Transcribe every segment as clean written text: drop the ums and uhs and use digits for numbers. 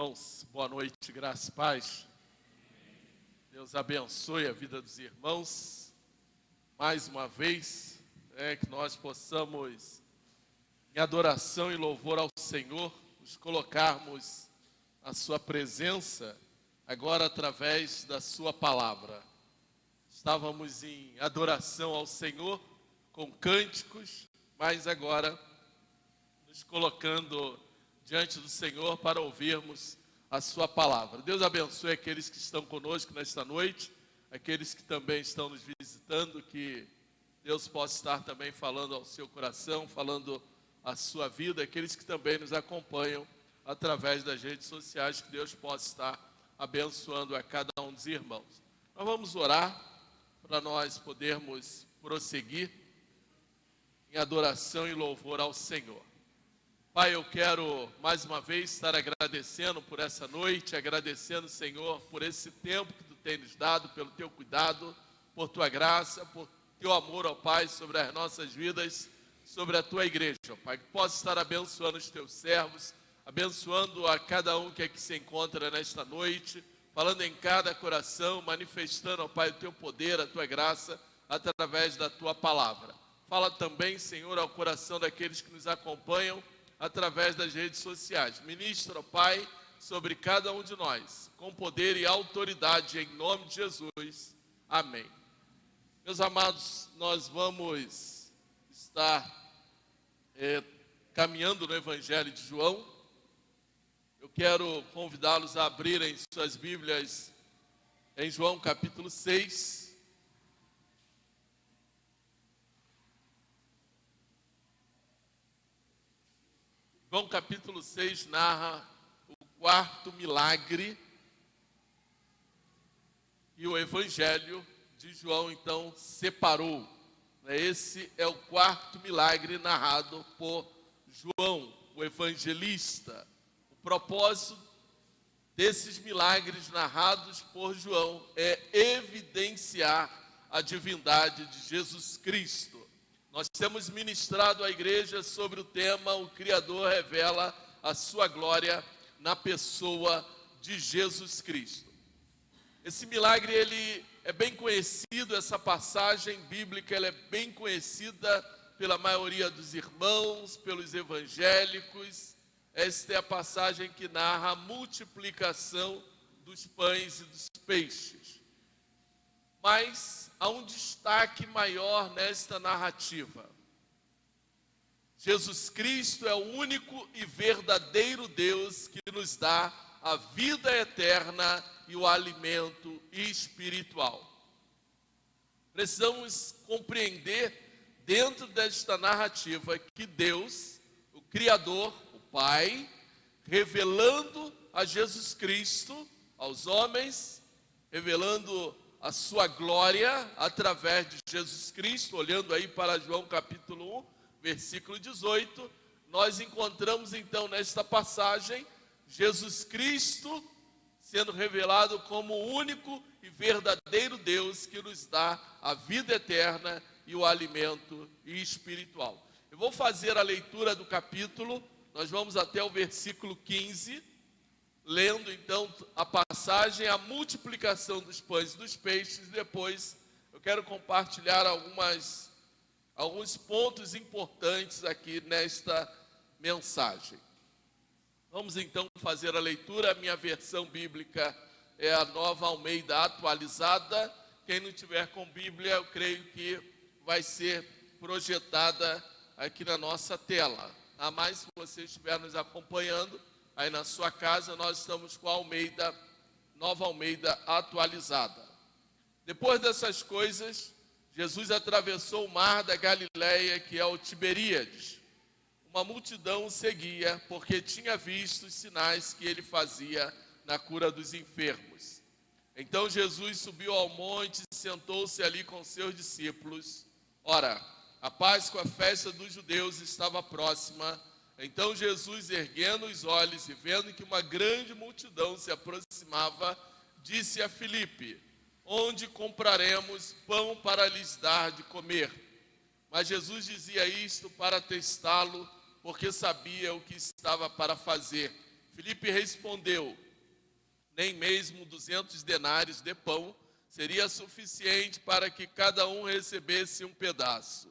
Irmãos, boa noite, graça e paz. Deus abençoe a vida dos irmãos. Mais uma vez, que nós possamos, em adoração e louvor ao Senhor, nos colocarmos na sua presença, agora através da sua palavra. Estávamos em adoração ao Senhor, com cânticos, mas agora nos colocando diante do Senhor para ouvirmos a sua palavra. Deus abençoe aqueles que estão conosco nesta noite, aqueles que também estão nos visitando, que Deus possa estar também falando ao seu coração, falando à sua vida, aqueles que também nos acompanham através das redes sociais, que Deus possa estar abençoando a cada um dos irmãos. Nós vamos orar para nós podermos prosseguir em adoração e louvor ao Senhor. Pai, eu quero mais uma vez estar agradecendo por essa noite, agradecendo, Senhor, por esse tempo que Tu tem nos dado, pelo Teu cuidado, por Tua graça, por Teu amor, ó Pai, sobre as nossas vidas, sobre a Tua igreja, ó Pai, que possa estar abençoando os Teus servos, abençoando a cada um que aqui se encontra nesta noite, falando em cada coração, manifestando, ó Pai, o Teu poder, a Tua graça, através da Tua palavra. Fala também, Senhor, ao coração daqueles que nos acompanham, através das redes sociais. Ministra, ó Pai, sobre cada um de nós, com poder e autoridade, em nome de Jesus. Amém. Meus amados, nós vamos estar caminhando no Evangelho de João. Eu quero convidá-los a abrirem suas Bíblias em João capítulo 6. João capítulo 6 narra o quarto milagre e o Evangelho de João, então, separou. Esse é o quarto milagre narrado por João, o evangelista. O propósito desses milagres narrados por João é evidenciar a divindade de Jesus Cristo. Nós temos ministrado à igreja sobre o tema O Criador revela a sua glória na pessoa de Jesus Cristo. Esse milagre, ele é bem conhecido, essa passagem bíblica, ela é bem conhecida pela maioria dos irmãos, pelos evangélicos. Esta é a passagem que narra a multiplicação dos pães e dos peixes. Mas há um destaque maior nesta narrativa. Jesus Cristo é o único e verdadeiro Deus que nos dá a vida eterna e o alimento espiritual. Precisamos compreender dentro desta narrativa que Deus, o Criador, o Pai, revelando a Jesus Cristo aos homens, revelando a sua glória através de Jesus Cristo, olhando aí para João capítulo 1, versículo 18, nós encontramos então nesta passagem Jesus Cristo sendo revelado como o único e verdadeiro Deus que nos dá a vida eterna e o alimento espiritual. Eu vou fazer a leitura do capítulo, nós vamos até o versículo 15, lendo então a passagem, a multiplicação dos pães e dos peixes. Depois eu quero compartilhar alguns pontos importantes aqui nesta mensagem. Vamos então fazer a leitura. A minha versão bíblica é a Nova Almeida atualizada. Quem não tiver com Bíblia, eu creio que vai ser projetada aqui na nossa tela. Mas se você estiver nos acompanhando aí na sua casa, nós estamos com a Almeida, Nova Almeida atualizada. Depois dessas coisas, Jesus atravessou o mar da Galileia, que é o Tiberíades. Uma multidão o seguia, porque tinha visto os sinais que ele fazia na cura dos enfermos. Então Jesus subiu ao monte e sentou-se ali com seus discípulos. Ora, a Páscoa, a festa dos judeus, estava próxima. Então Jesus, erguendo os olhos e vendo que uma grande multidão se aproximava, disse a Filipe: onde compraremos pão para lhes dar de comer? Mas Jesus dizia isto para testá-lo, porque sabia o que estava para fazer. Filipe respondeu: nem mesmo 200 denários de pão seria suficiente para que cada um recebesse um pedaço.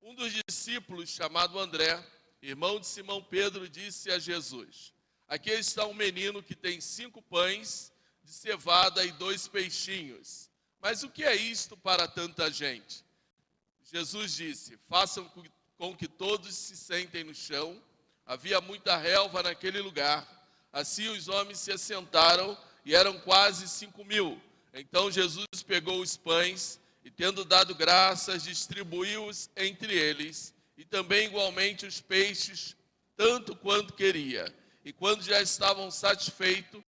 Um dos discípulos, chamado André, irmão de Simão Pedro, disse a Jesus: aqui está um menino que tem 5 pães de cevada e 2 peixinhos. Mas o que é isto para tanta gente? Jesus disse: façam com que todos se sentem no chão. Havia muita relva naquele lugar. Assim os homens se assentaram e eram quase 5.000. Então Jesus pegou os pães e, tendo dado graças, distribuiu-os entre eles, e também igualmente os peixes, tanto quanto queria. E quando já estavam satisfeitos,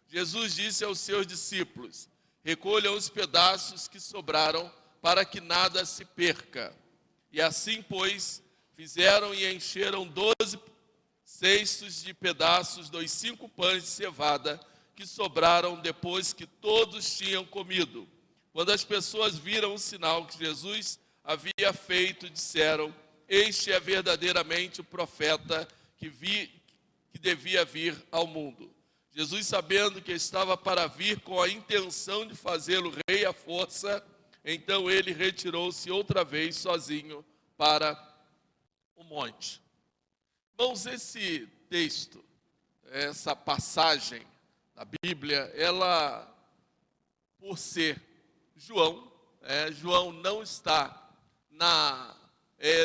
Jesus disse aos seus discípulos: recolham os pedaços que sobraram, para que nada se perca. E assim, pois, fizeram e encheram 12 cestos de pedaços dos 5 pães de cevada que sobraram depois que todos tinham comido. Quando as pessoas viram o sinal que Jesus havia feito, disseram: este é verdadeiramente o profeta que devia vir ao mundo. Jesus, sabendo que estava para vir com a intenção de fazê-lo rei à força, então ele retirou-se outra vez sozinho para o monte. Irmãos, esse texto, essa passagem da Bíblia, ela, por ser João, João não está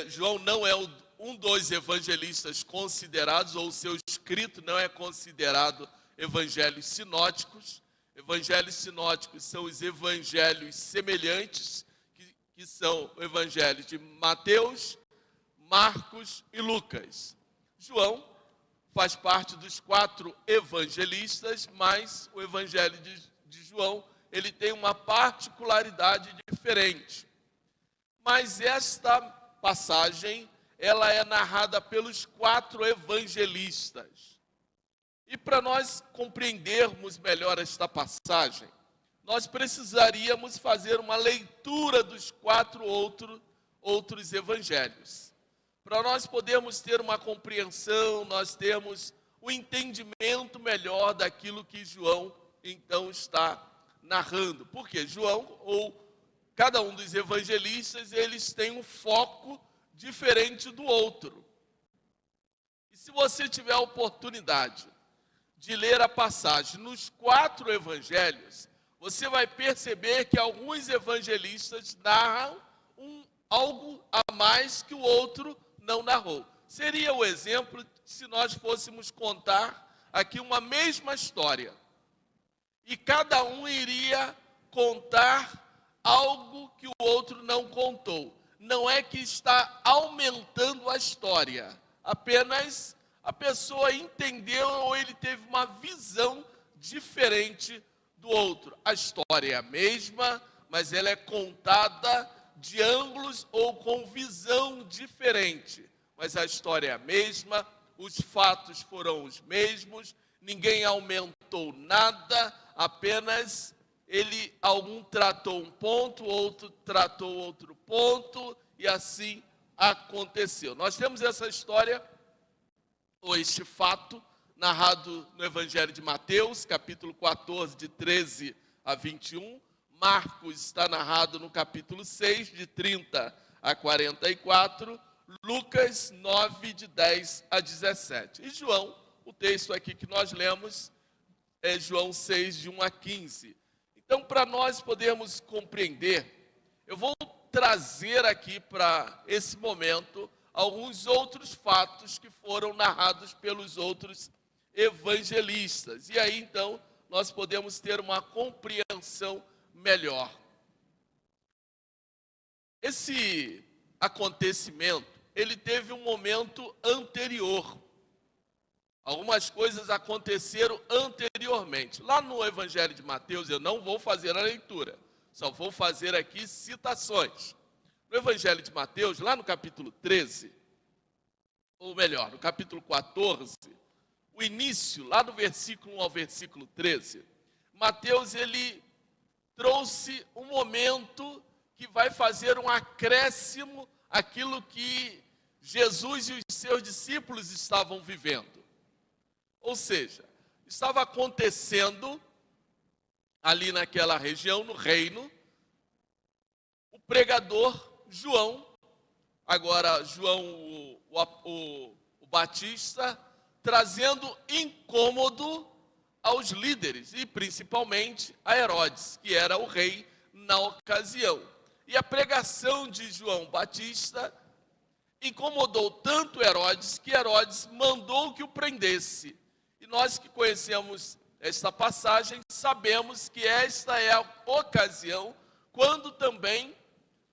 João não é um dos evangelistas considerados, ou o seu escrito não é considerado evangelhos sinóticos. Evangelhos sinóticos são os evangelhos semelhantes, que são o evangelho de Mateus, Marcos e Lucas. João faz parte dos 4 evangelistas, mas o evangelho de João, ele tem uma particularidade diferente. Mas esta passagem, ela é narrada pelos 4 evangelistas. E para nós compreendermos melhor esta passagem, nós precisaríamos fazer uma leitura dos 4 outros evangelhos. Para nós podermos ter uma compreensão, nós temos um entendimento melhor daquilo que João, então, está narrando. Porque João, ou cada um dos evangelistas, eles têm um foco diferente do outro. E se você tiver a oportunidade de ler a passagem nos 4 evangelhos, você vai perceber que alguns evangelistas narram algo a mais que o outro não narrou. Seria o exemplo se nós fôssemos contar aqui uma mesma história. E cada um iria contar algo que o outro não contou. Não é que está aumentando a história, apenas a pessoa entendeu ou ele teve uma visão diferente do outro. A história é a mesma, mas ela é contada de ângulos ou com visão diferente. Mas a história é a mesma, os fatos foram os mesmos, ninguém aumentou nada, apenas algum tratou um ponto, outro tratou outro ponto, e assim aconteceu. Nós temos essa história, ou este fato, narrado no Evangelho de Mateus, capítulo 14, de 13 a 21. Marcos está narrado no capítulo 6, de 30 a 44. Lucas 9, de 10 a 17. E João, o texto aqui que nós lemos, é João 6, de 1 a 15. Então, para nós podermos compreender, eu vou trazer aqui para esse momento alguns outros fatos que foram narrados pelos outros evangelistas. E aí, então, nós podemos ter uma compreensão melhor. Esse acontecimento, ele teve um momento anterior. Algumas coisas aconteceram anteriormente. Lá no Evangelho de Mateus, eu não vou fazer a leitura, só vou fazer aqui citações. No Evangelho de Mateus, lá no capítulo 13, ou melhor, no capítulo 14, o início, lá do versículo 1 ao versículo 13, Mateus, ele trouxe um momento que vai fazer um acréscimo àquilo que Jesus e os seus discípulos estavam vivendo. Ou seja, estava acontecendo ali naquela região, no reino, o pregador João, agora João o Batista, trazendo incômodo aos líderes e principalmente a Herodes, que era o rei na ocasião. E a pregação de João Batista incomodou tanto Herodes que Herodes mandou que o prendesse. E nós que conhecemos esta passagem sabemos que esta é a ocasião quando também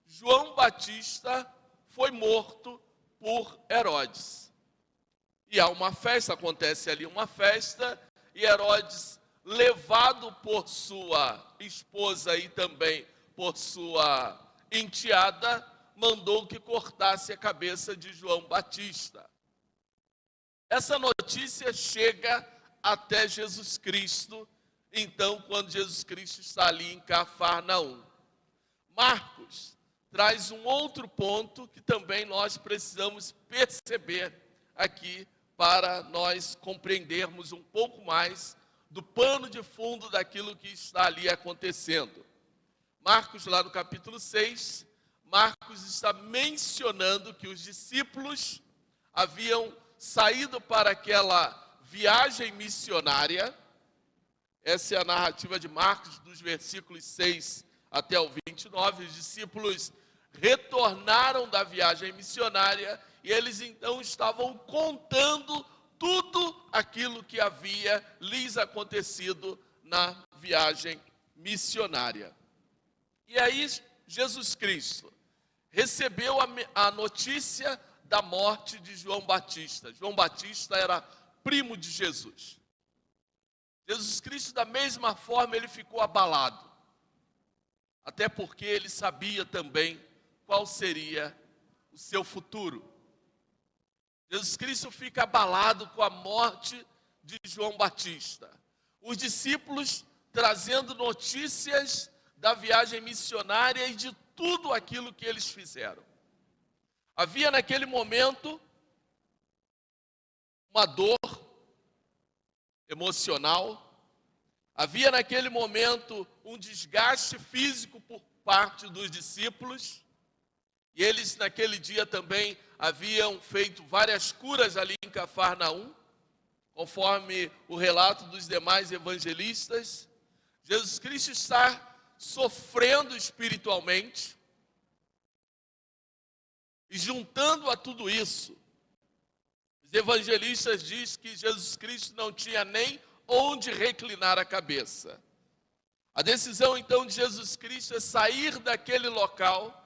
João Batista foi morto por Herodes. E há uma festa, acontece ali uma festa, e Herodes, levado por sua esposa e também por sua enteada, mandou que cortasse a cabeça de João Batista. Essa notícia chega até Jesus Cristo, então, quando Jesus Cristo está ali em Cafarnaum. Marcos traz um outro ponto que também nós precisamos perceber aqui para nós compreendermos um pouco mais do pano de fundo daquilo que está ali acontecendo. Marcos, lá no capítulo 6, Marcos está mencionando que os discípulos haviam saído para aquela viagem missionária. Essa é a narrativa de Marcos, dos versículos 6 até o 29. Os discípulos retornaram da viagem missionária e eles então estavam contando tudo aquilo que havia lhes acontecido na viagem missionária. E aí Jesus Cristo recebeu a notícia da morte de João Batista. João Batista era primo de Jesus. Jesus Cristo, da mesma forma, ele ficou abalado. Até porque ele sabia também qual seria o seu futuro. Jesus Cristo fica abalado com a morte de João Batista. Os discípulos trazendo notícias da viagem missionária e de tudo aquilo que eles fizeram. Havia naquele momento uma dor emocional, havia naquele momento um desgaste físico por parte dos discípulos, e eles naquele dia também haviam feito várias curas ali em Cafarnaum, conforme o relato dos demais evangelistas. Jesus Cristo está sofrendo espiritualmente, e juntando a tudo isso, os evangelistas dizem que Jesus Cristo não tinha nem onde reclinar a cabeça. A decisão então de Jesus Cristo é sair daquele local,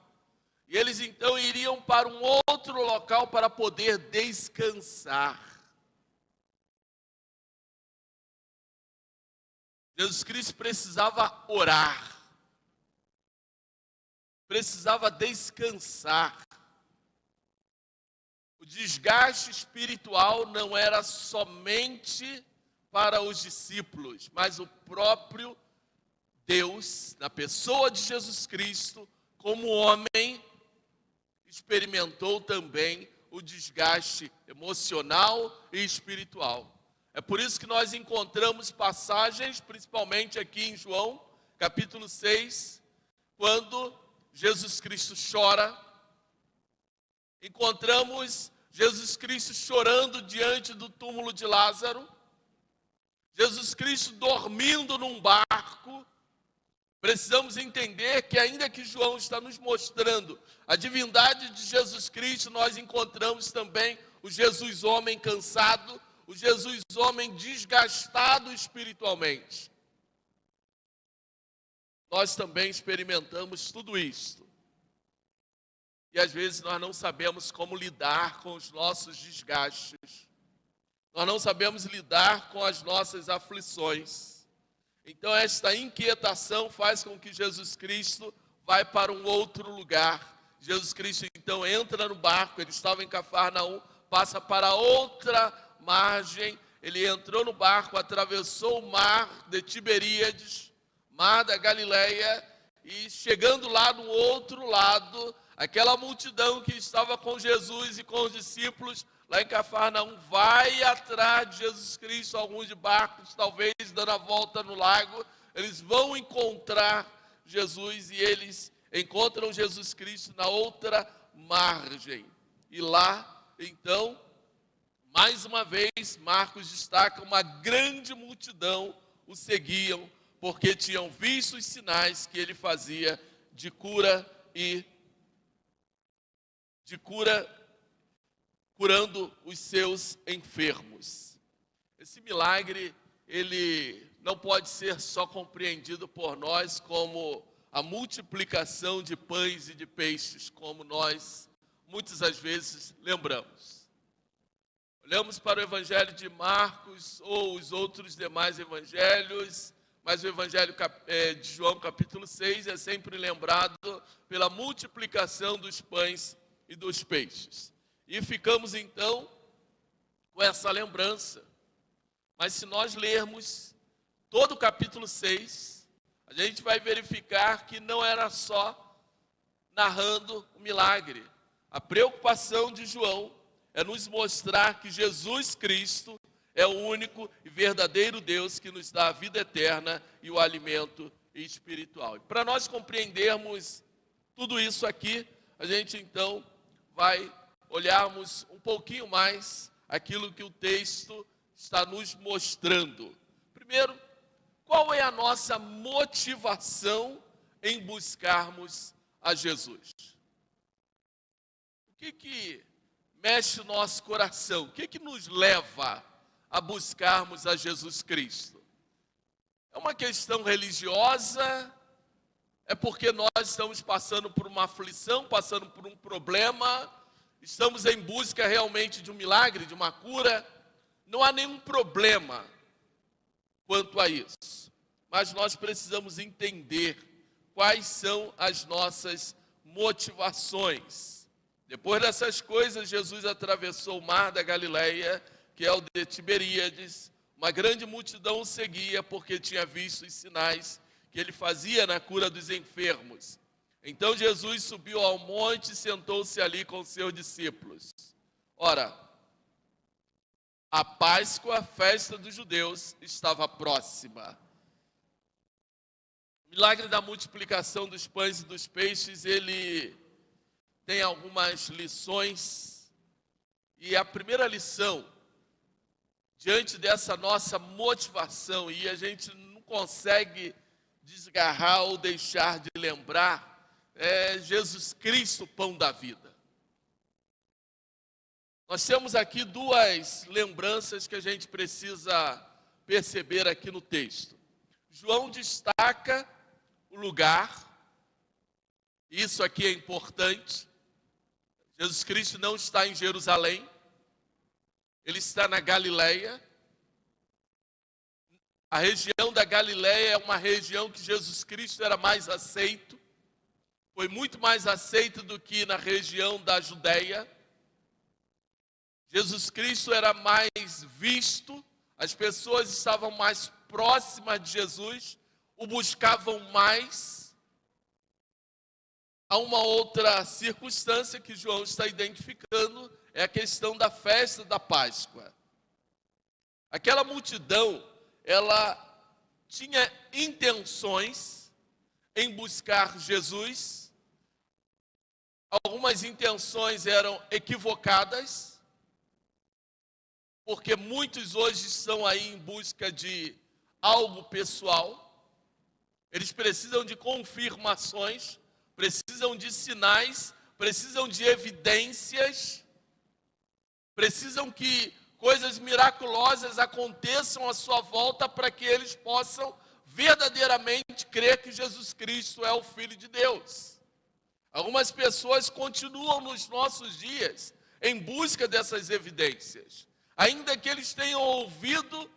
e eles então iriam para um outro local para poder descansar. Jesus Cristo precisava orar, precisava descansar. O desgaste espiritual não era somente para os discípulos, mas o próprio Deus, na pessoa de Jesus Cristo, como homem, experimentou também o desgaste emocional e espiritual. É por isso que nós encontramos passagens, principalmente aqui em João, capítulo 6, quando Jesus Cristo chora. Encontramos Jesus Cristo chorando diante do túmulo de Lázaro. Jesus Cristo dormindo num barco. Precisamos entender que ainda que João está nos mostrando a divindade de Jesus Cristo, nós encontramos também o Jesus homem cansado, o Jesus homem desgastado espiritualmente. Nós também experimentamos tudo isso. E às vezes nós não sabemos como lidar com os nossos desgastes. Nós não sabemos lidar com as nossas aflições. Então esta inquietação faz com que Jesus Cristo vai para um outro lugar. Jesus Cristo então entra no barco, ele estava em Cafarnaum, passa para outra margem. Ele entrou no barco, atravessou o mar de Tiberíades, mar da Galileia, e chegando lá no outro lado, aquela multidão que estava com Jesus e com os discípulos lá em Cafarnaum, vai atrás de Jesus Cristo, alguns de barcos, talvez dando a volta no lago, eles vão encontrar Jesus e eles encontram Jesus Cristo na outra margem. E lá, então, mais uma vez, Marcos destaca, uma grande multidão o seguiam, porque tinham visto os sinais que ele fazia de cura curando os seus enfermos. Esse milagre, ele não pode ser só compreendido por nós como a multiplicação de pães e de peixes, como nós muitas das vezes lembramos. Olhamos para o Evangelho de Marcos ou os outros demais evangelhos, mas o Evangelho de João, capítulo 6, é sempre lembrado pela multiplicação dos pães e dos peixes. E ficamos, então, com essa lembrança. Mas se nós lermos todo o capítulo 6, a gente vai verificar que não era só narrando o milagre. A preocupação de João é nos mostrar que Jesus Cristo é o único e verdadeiro Deus que nos dá a vida eterna e o alimento espiritual. E para nós compreendermos tudo isso aqui, a gente então vai olharmos um pouquinho mais aquilo que o texto está nos mostrando. Primeiro, qual é a nossa motivação em buscarmos a Jesus? O que mexe o nosso coração? O que nos leva a buscarmos a Jesus Cristo? É uma questão religiosa? É porque nós estamos passando por uma aflição, passando por um problema, estamos em busca realmente de um milagre, de uma cura? Não há nenhum problema quanto a isso, mas nós precisamos entender quais são as nossas motivações. Depois dessas coisas, Jesus atravessou o mar da Galileia, que é o de Tiberíades. Uma grande multidão o seguia porque tinha visto os sinais que ele fazia na cura dos enfermos. Então Jesus subiu ao monte e sentou-se ali com seus discípulos. Ora, a Páscoa, a festa dos judeus, estava próxima. O milagre da multiplicação dos pães e dos peixes, ele tem algumas lições. E a primeira lição, diante dessa nossa motivação, e a gente não consegue desgarrar ou deixar de lembrar, é Jesus Cristo, o pão da vida. Nós temos aqui duas lembranças que a gente precisa perceber aqui no texto. João destaca o lugar, isso aqui é importante. Jesus Cristo não está em Jerusalém, ele está na Galileia. A região da Galileia é uma região que Jesus Cristo era mais aceito, foi muito mais aceito do que na região da Judéia. Jesus Cristo era mais visto, as pessoas estavam mais próximas de Jesus, o buscavam mais. Há uma outra circunstância que João está identificando, é a questão da festa da Páscoa. Aquela multidão, ela tinha intenções em buscar Jesus. Algumas intenções eram equivocadas, porque muitos hoje estão aí em busca de algo pessoal. Eles precisam de confirmações, precisam de sinais, precisam de evidências, precisam que coisas miraculosas aconteçam à sua volta para que eles possam verdadeiramente crer que Jesus Cristo é o Filho de Deus. Algumas pessoas continuam nos nossos dias em busca dessas evidências, ainda que eles tenham ouvido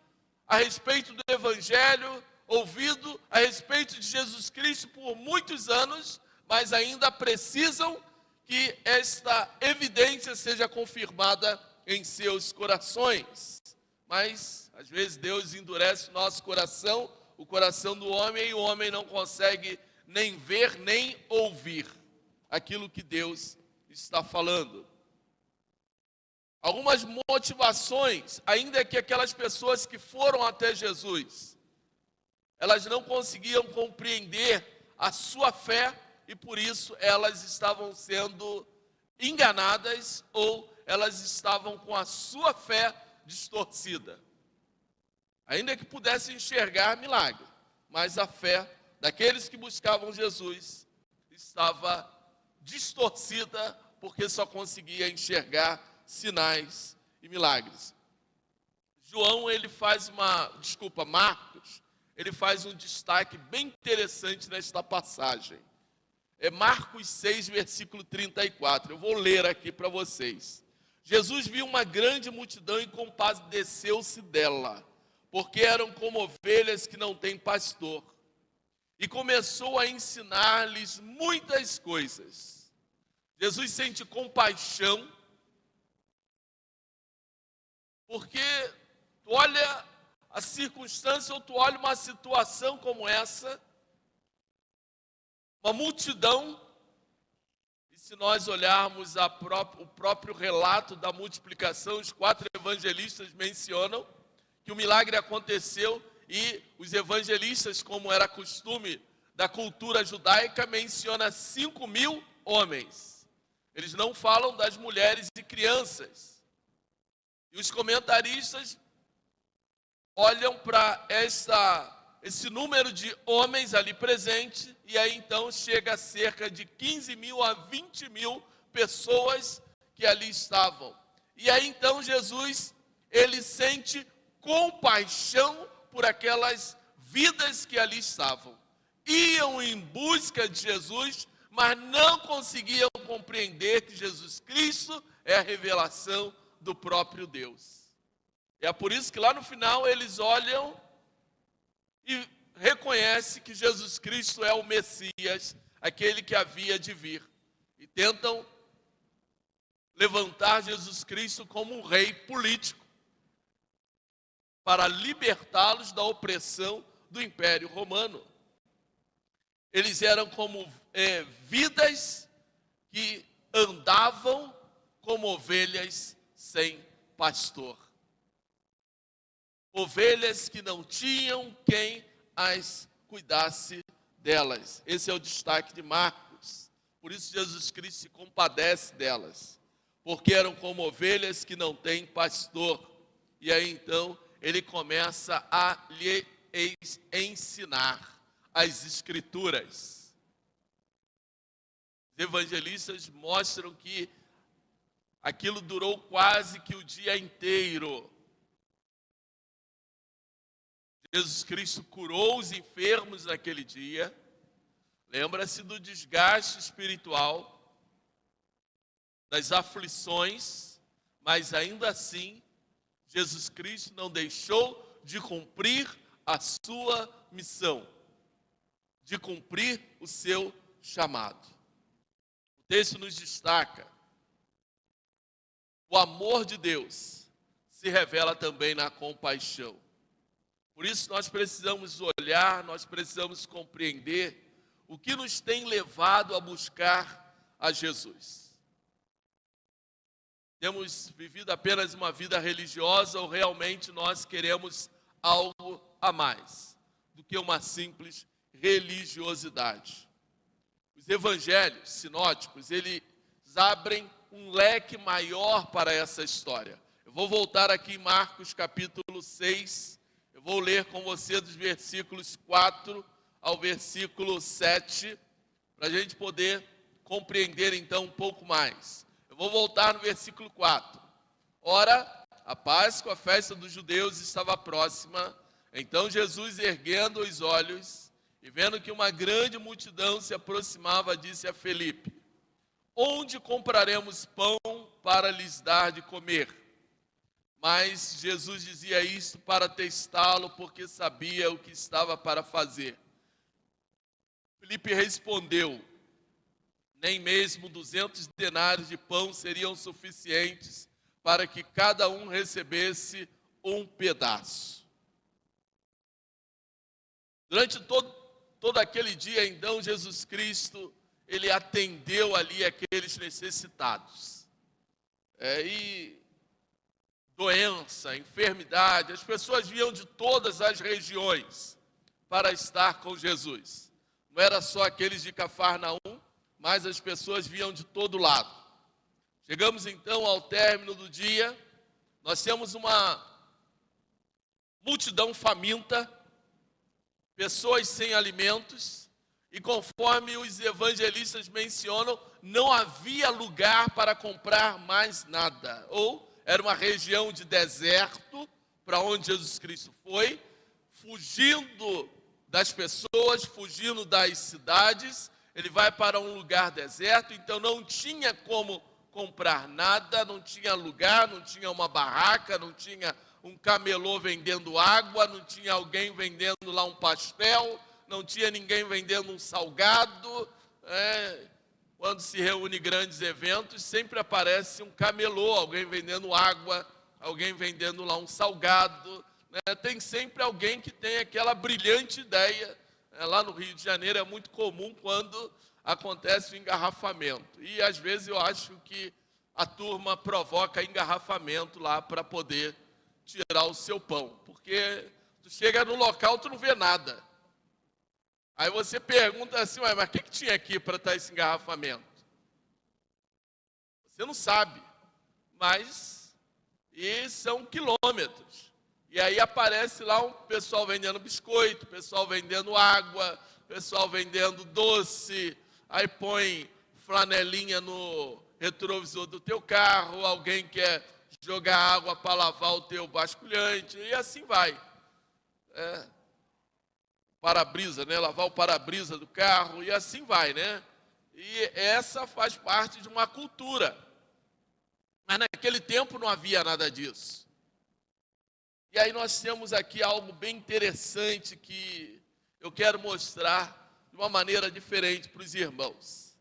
a respeito do Evangelho, ouvido a respeito de Jesus Cristo por muitos anos, mas ainda precisam que esta evidência seja confirmada em seus corações. Mas, às vezes, Deus endurece o nosso coração, o coração do homem, e o homem não consegue nem ver, nem ouvir aquilo que Deus está falando. algumas motivações, ainda que aquelas pessoas que foram até Jesus, elas não conseguiam compreender a sua fé e por isso elas estavam sendo enganadas ou elas estavam com a sua fé distorcida. Ainda que pudessem enxergar milagre, mas a fé daqueles que buscavam Jesus estava distorcida porque só conseguia enxergar sinais e milagres. Marcos, ele faz um destaque bem interessante nesta passagem. É Marcos 6, versículo 34. Eu vou ler aqui para vocês. Jesus viu uma grande multidão e compadeceu-se dela, porque eram como ovelhas que não têm pastor. E começou a ensinar-lhes muitas coisas. Jesus sente compaixão, porque tu olha a circunstância ou tu olha uma situação como essa, uma multidão, e se nós olharmos o próprio relato da multiplicação, os 4 evangelistas mencionam que o milagre aconteceu e os evangelistas, como era costume da cultura judaica, menciona 5.000 homens. Eles não falam das mulheres e crianças. E os comentaristas olham para esse número de homens ali presente, e aí então chega a cerca de 15.000 a 20.000 pessoas que ali estavam. E aí então Jesus, ele sente compaixão por aquelas vidas que ali estavam. Iam em busca de Jesus, mas não conseguiam compreender que Jesus Cristo é a revelação do próprio Deus. E é por isso que lá no final eles olham e reconhecem que Jesus Cristo é o Messias, aquele que havia de vir. E tentam levantar Jesus Cristo como um rei político, para libertá-los da opressão do Império Romano. Eles eram como vidas que andavam como ovelhas sem pastor. Ovelhas que não tinham quem as cuidasse delas. Esse é o destaque de Marcos. Por isso Jesus Cristo se compadece delas, porque eram como ovelhas que não têm pastor. E aí então ele começa a lhes ensinar as Escrituras. Os evangelistas mostram que aquilo durou quase que o dia inteiro. Jesus Cristo curou os enfermos naquele dia. Lembra-se do desgaste espiritual, das aflições, mas ainda assim, Jesus Cristo não deixou de cumprir a sua missão, de cumprir o seu chamado. O texto nos destaca: o amor de Deus se revela também na compaixão. Por isso nós precisamos olhar, nós precisamos compreender o que nos tem levado a buscar a Jesus. Temos vivido apenas uma vida religiosa ou realmente nós queremos algo a mais do que uma simples religiosidade? Os evangelhos sinóticos, eles abrem um leque maior para essa história. Eu vou voltar aqui em Marcos capítulo 6, eu vou ler com você dos versículos 4 ao versículo 7, para a gente poder compreender então um pouco mais. Eu vou voltar no versículo 4. Ora, a Páscoa, a festa dos judeus, estava próxima. Então Jesus, erguendo os olhos e vendo que uma grande multidão se aproximava, disse a Felipe: onde compraremos pão para lhes dar de comer? Mas Jesus dizia isto para testá-lo, porque sabia o que estava para fazer. Felipe respondeu: nem mesmo 200 denários de pão seriam suficientes para que cada um recebesse um pedaço. Durante todo aquele dia, então, Jesus Cristo, ele atendeu ali aqueles necessitados. E doença, enfermidade. As pessoas vinham de todas as regiões para estar com Jesus. Não era só aqueles de Cafarnaum, mas as pessoas vinham de todo lado. Chegamos então ao término do dia, nós temos uma multidão faminta, pessoas sem alimentos, e conforme os evangelistas mencionam, não havia lugar para comprar mais nada. Ou era uma região de deserto, para onde Jesus Cristo foi, fugindo das pessoas, fugindo das cidades. Ele vai para um lugar deserto, então não tinha como comprar nada, não tinha lugar, não tinha uma barraca, não tinha um camelô vendendo água, não tinha alguém vendendo lá um pastel, não tinha ninguém vendendo um salgado. Quando se reúne grandes eventos, sempre aparece um camelô, alguém vendendo água, alguém vendendo lá um salgado. Tem sempre alguém que tem aquela brilhante ideia. Lá no Rio de Janeiro é muito comum quando acontece o engarrafamento. E às vezes eu acho que a turma provoca engarrafamento lá para poder tirar o seu pão. Porque tu chega no local, tu não vê nada. Aí você pergunta assim, mas o que tinha aqui para estar esse engarrafamento? Você não sabe, mas são quilômetros. E aí aparece lá um pessoal vendendo biscoito, pessoal vendendo água, pessoal vendendo doce, aí põe flanelinha no retrovisor do teu carro, alguém quer jogar água para lavar o teu basculhante, e assim vai. Para-brisa, lavar o para-brisa do carro, e assim vai, E essa faz parte de uma cultura. Mas naquele tempo não havia nada disso. E aí nós temos aqui algo bem interessante que eu quero mostrar de uma maneira diferente para os irmãos.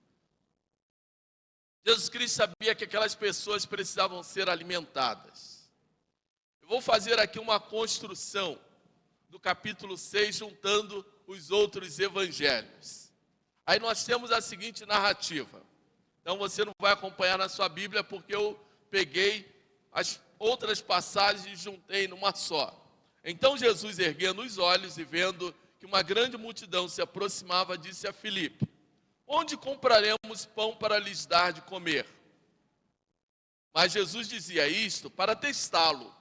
Jesus Cristo sabia que aquelas pessoas precisavam ser alimentadas. Eu vou fazer aqui uma construção do capítulo 6, juntando os outros evangelhos. Aí nós temos a seguinte narrativa. Então você não vai acompanhar na sua Bíblia, porque eu peguei as outras passagens e juntei numa só. Então Jesus, erguendo os olhos e vendo que uma grande multidão se aproximava, disse a Filipe: onde compraremos pão para lhes dar de comer? Mas Jesus dizia isto para testá-lo,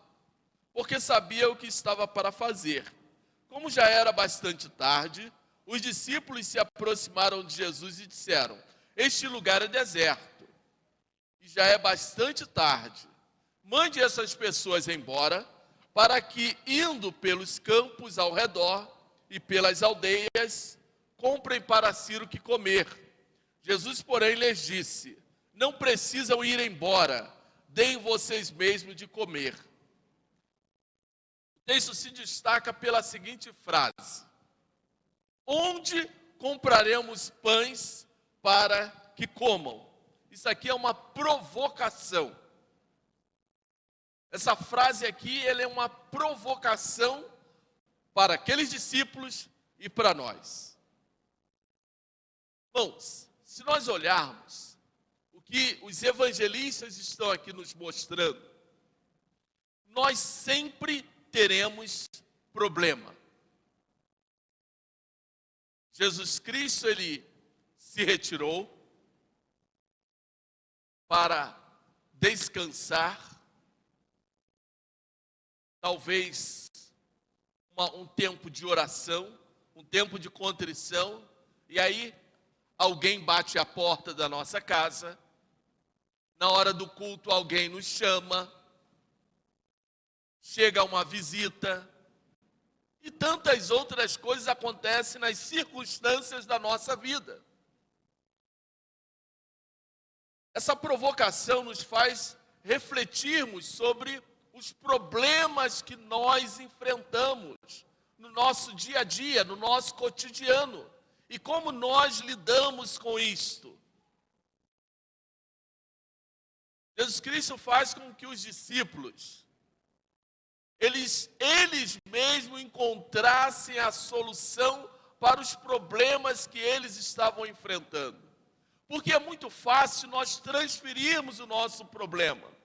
porque sabia o que estava para fazer. Como já era bastante tarde, os discípulos se aproximaram de Jesus e disseram: este lugar é deserto, e já é bastante tarde. Mande essas pessoas embora, para que, indo pelos campos ao redor e pelas aldeias, comprem para si o que comer. Jesus, porém, lhes disse: não precisam ir embora, deem vocês mesmos de comer. O texto se destaca pela seguinte frase: onde compraremos pães para que comam? Isso aqui é uma provocação. Essa frase aqui, ela é uma provocação para aqueles discípulos e para nós. Irmãos, se nós olharmos o que os evangelistas estão aqui nos mostrando, nós sempre teremos problema. Jesus Cristo, ele se retirou para descansar, talvez um tempo de oração, um tempo de contrição, e aí alguém bate a porta da nossa casa, na hora do culto alguém nos chama, chega uma visita, e tantas outras coisas acontecem nas circunstâncias da nossa vida. Essa provocação nos faz refletirmos sobre os problemas que nós enfrentamos no nosso dia a dia, no nosso cotidiano, e como nós lidamos com isto. Jesus Cristo faz com que os discípulos, eles mesmos encontrassem a solução para os problemas que eles estavam enfrentando. Porque é muito fácil nós transferirmos o nosso problema.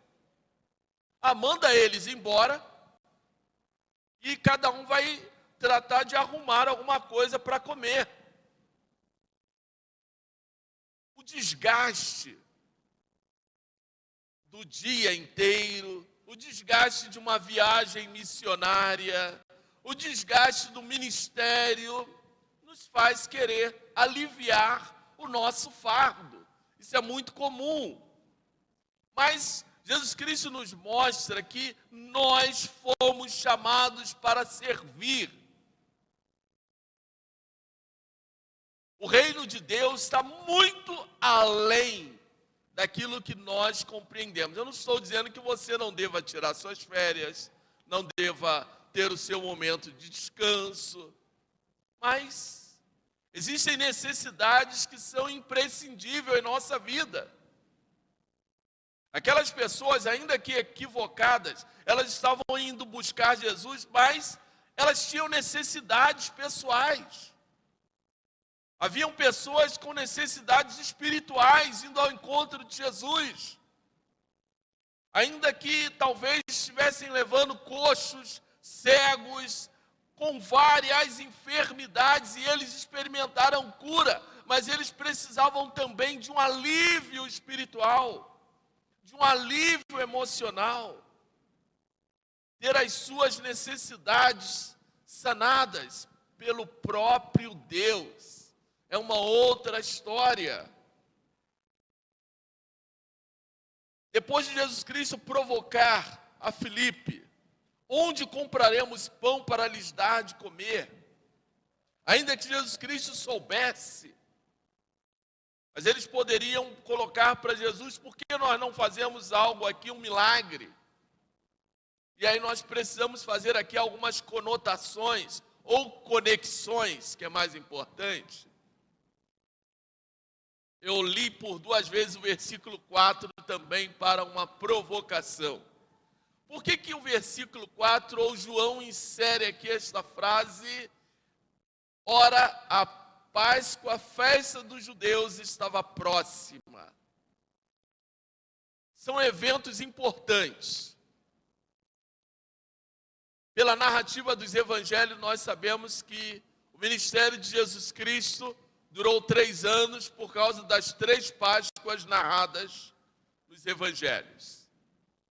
manda eles embora e cada um vai tratar de arrumar alguma coisa para comer. O desgaste do dia inteiro, o desgaste de uma viagem missionária, o desgaste do ministério, nos faz querer aliviar o nosso fardo. Isso é muito comum. Mas Jesus Cristo nos mostra que nós fomos chamados para servir. O reino de Deus está muito além daquilo que nós compreendemos. Eu não estou dizendo que você não deva tirar suas férias, não deva ter o seu momento de descanso, mas existem necessidades que são imprescindíveis em nossa vida. Aquelas pessoas, ainda que equivocadas, elas estavam indo buscar Jesus, mas elas tinham necessidades pessoais. Haviam pessoas com necessidades espirituais indo ao encontro de Jesus. Ainda que talvez estivessem levando coxos, cegos, com várias enfermidades, e eles experimentaram cura, mas eles precisavam também de um alívio espiritual, de um alívio emocional, ter as suas necessidades sanadas pelo próprio Deus. É uma outra história. Depois de Jesus Cristo provocar a Filipe, onde compraremos pão para lhes dar de comer? Ainda que Jesus Cristo soubesse, mas eles poderiam colocar para Jesus: por que nós não fazemos algo aqui, um milagre? E aí nós precisamos fazer aqui algumas conotações, ou conexões, que é mais importante. Eu li por 2 vezes o versículo 4 também para uma provocação. Por que o versículo 4, ou João insere aqui esta frase: ora, a Páscoa, a festa dos judeus, estava próxima? São eventos importantes. Pela narrativa dos evangelhos, nós sabemos que o ministério de Jesus Cristo durou 3 anos por causa das 3 Páscoas narradas nos evangelhos.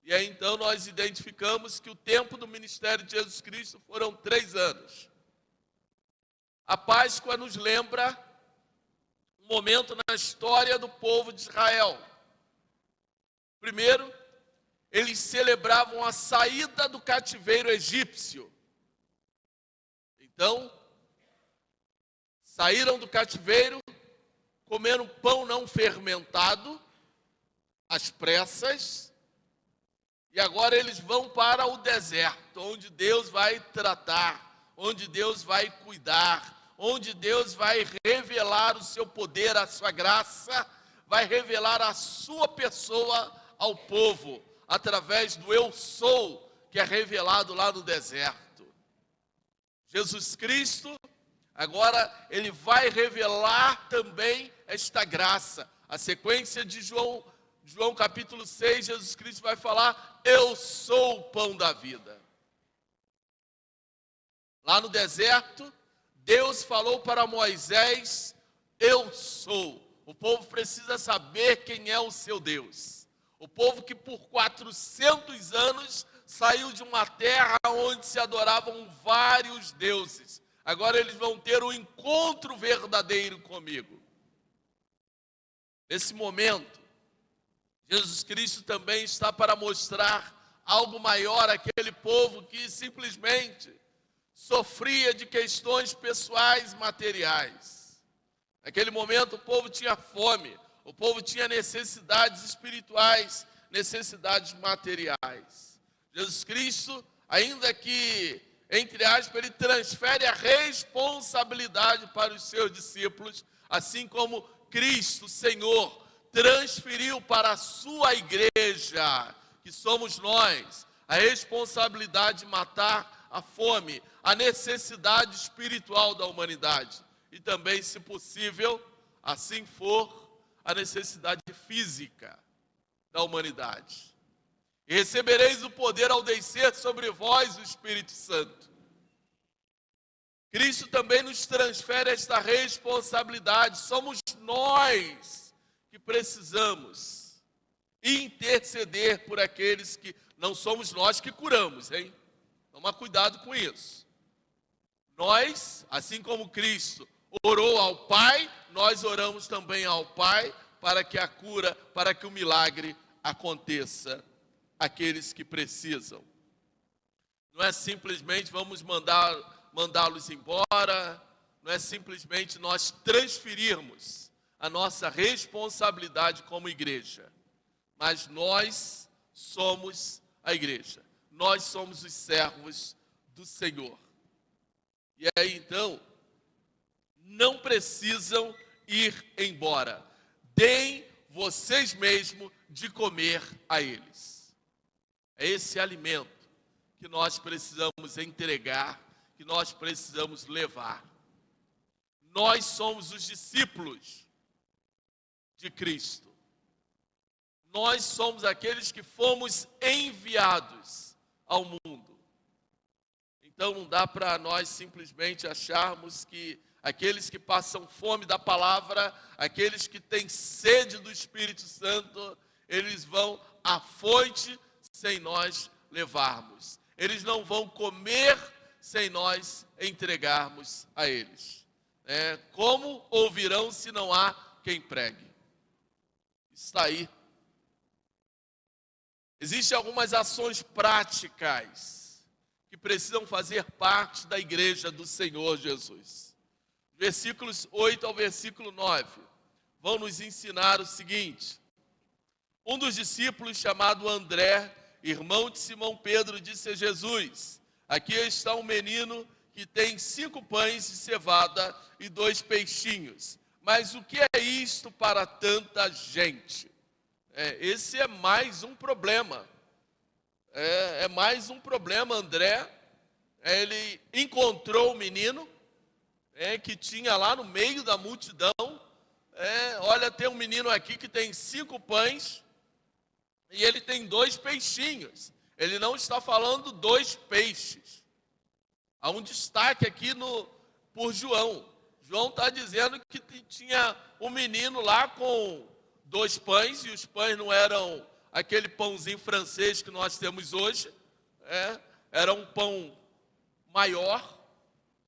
E aí então nós identificamos que o tempo do ministério de Jesus Cristo foram 3 anos. A Páscoa nos lembra um momento na história do povo de Israel. Primeiro, eles celebravam a saída do cativeiro egípcio. Então, saíram do cativeiro, comeram pão não fermentado, às pressas, e agora eles vão para o deserto, onde Deus vai tratar, onde Deus vai cuidar, onde Deus vai revelar o seu poder, a sua graça, vai revelar a sua pessoa ao povo, através do Eu Sou, que é revelado lá no deserto. Jesus Cristo, agora, ele vai revelar também esta graça. A sequência de João capítulo 6, Jesus Cristo vai falar: eu sou o pão da vida. Lá no deserto, Deus falou para Moisés: eu sou. O povo precisa saber quem é o seu Deus. O povo que por 400 anos saiu de uma terra onde se adoravam vários deuses. Agora eles vão ter um encontro verdadeiro comigo. Nesse momento, Jesus Cristo também está para mostrar algo maior àquele povo que simplesmente sofria de questões pessoais, materiais. Naquele momento o povo tinha fome, o povo tinha necessidades espirituais, necessidades materiais. Jesus Cristo, ainda que, entre aspas, ele transfere a responsabilidade para os seus discípulos, assim como Cristo, Senhor, transferiu para a sua igreja, que somos nós, a responsabilidade de matar a fome, a necessidade espiritual da humanidade. E também, se possível, assim for, a necessidade física da humanidade. E recebereis o poder ao descer sobre vós o Espírito Santo. Cristo também nos transfere esta responsabilidade. Somos nós que precisamos interceder por aqueles que... Não somos nós que curamos, hein? Toma cuidado com isso. Nós, assim como Cristo orou ao Pai, nós oramos também ao Pai para que a cura, para que o milagre aconteça àqueles que precisam. Não é simplesmente vamos mandá-los embora, não é simplesmente nós transferirmos a nossa responsabilidade como igreja, mas nós somos a igreja, nós somos os servos do Senhor. E aí então, não precisam ir embora, deem vocês mesmos de comer a eles. É esse alimento que nós precisamos entregar, que nós precisamos levar. Nós somos os discípulos de Cristo. Nós somos aqueles que fomos enviados ao mundo. Então não dá para nós simplesmente acharmos que aqueles que passam fome da palavra, aqueles que têm sede do Espírito Santo, eles vão à fonte sem nós levarmos. Eles não vão comer sem nós entregarmos a eles. Como ouvirão se não há quem pregue? Está aí. Existem algumas ações práticas que precisam fazer parte da igreja do Senhor Jesus. Versículos 8 ao versículo 9 vão nos ensinar o seguinte: um dos discípulos, chamado André, irmão de Simão Pedro, disse a Jesus: aqui está um menino que tem 5 pães de cevada e 2 peixinhos. Mas o que é isto para tanta gente? Esse é mais um problema. É mais um problema. André, ele encontrou o menino que tinha lá no meio da multidão. Olha, tem um menino aqui que tem 5 pães e ele tem 2 peixinhos. Ele não está falando 2 peixes. Há um destaque aqui por João. João está dizendo que tinha um menino lá com 2 pães, e os pães não eram aquele pãozinho francês que nós temos hoje. Era um pão maior,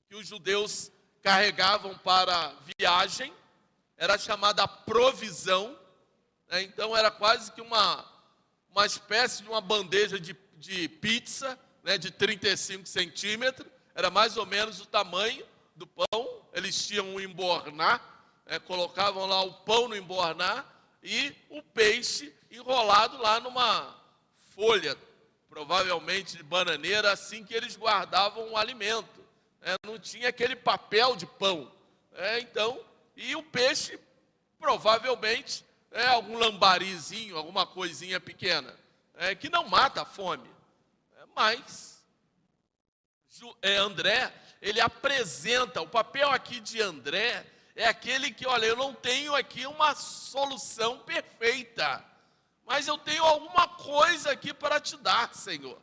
que os judeus carregavam para viagem. Era chamada provisão. Então era quase que uma espécie de uma bandeja de pizza, de 35 centímetros. Era mais ou menos o tamanho do pão. Eles tinham um embornar, colocavam lá o pão no embornar e o peixe enrolado lá numa folha, provavelmente de bananeira, assim que eles guardavam o alimento. Não tinha aquele papel de pão. E o peixe, provavelmente, algum lambarizinho, alguma coisinha pequena, que não mata a fome. Mas André, ele apresenta, o papel aqui de André é aquele que, olha, eu não tenho aqui uma solução perfeita, mas eu tenho alguma coisa aqui para te dar, Senhor.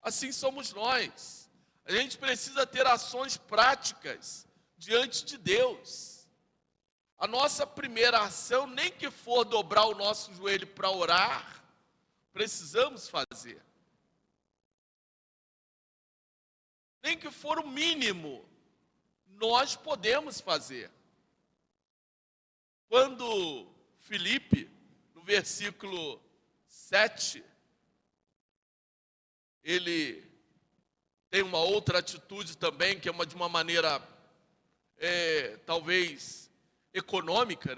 Assim somos nós. A gente precisa ter ações práticas diante de Deus. A nossa primeira ação, nem que for dobrar o nosso joelho para orar, precisamos fazer. Nem que for o mínimo, nós podemos fazer. Quando Filipe, no versículo 7, ele tem uma outra atitude também, que é de uma maneira, talvez, econômica,